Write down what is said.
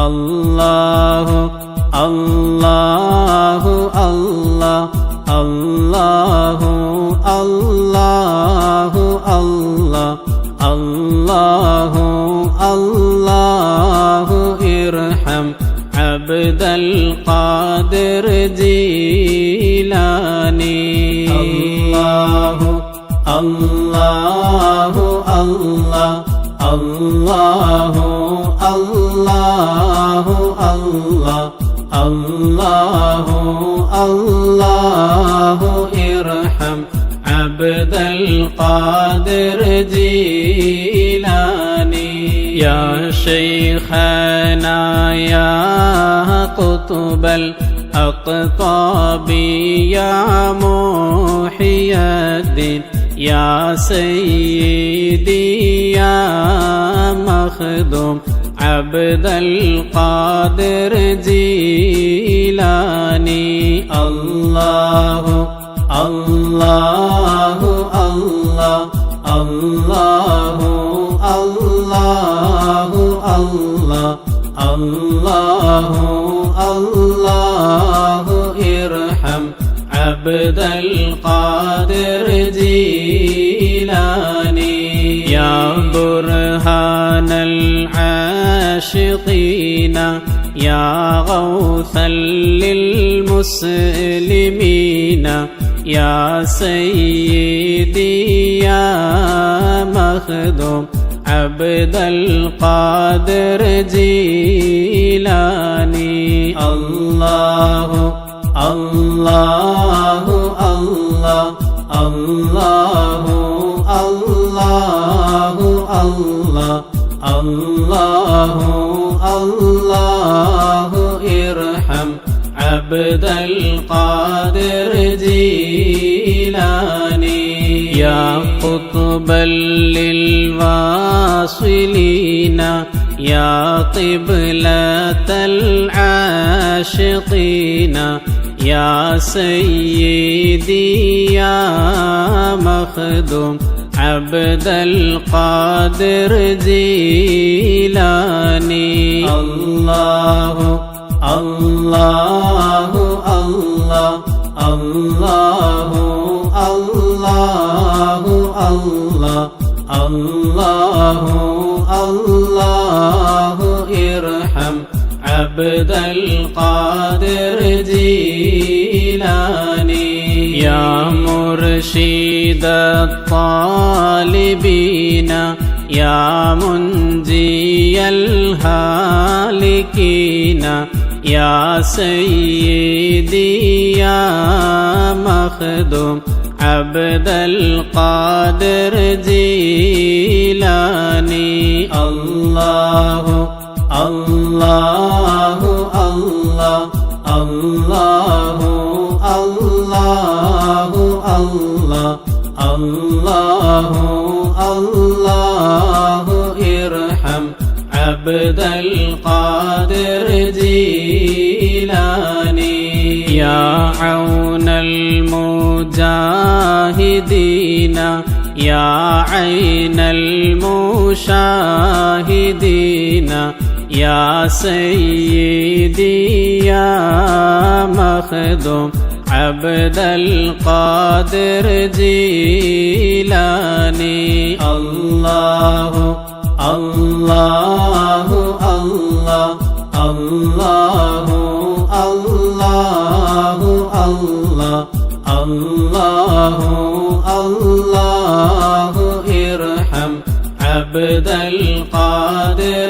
الله الله الله الله الله الله الله الله ارحم عبد القادر جيلاني الله الله الله الله الله الله الله الله ارحم عبد القادر جيلاني يا شيخنا يا قطب الأقطاب يا محي الدين يا سيدي يا مخدوم عبد القادر جيلاني الله الله الله الله الله الله الله الله ارحم عبد القادر جيلاني يا برهان العاشقين يا غوثا للمسلمين يا سيدي يا مخدوم عبد القادر جيلاني الله الله الله الله الله الله الله الله ارحم عبد القادر جيلاني يا قطبا للواصلين يا قبلة العاشقين يا سيدي يا مخدوم عبد القادر جيلاني الله الله الله الله الله الله الله الله ارحم عبد القادر جيلاني يا مرشد الطالبين يا منجي الهالكين يا سيدي يا مخدوم عبد القادر جيلاني الله الله الله الله الله الله الله الله ارحم عبد القادر جيلاني يا عون المجاهدين يا عين المشاهدين يا سيدي يا مخدوم عبد القادر جيلاني الله الله الله الله الله الله الله الله ارحم عبد القادر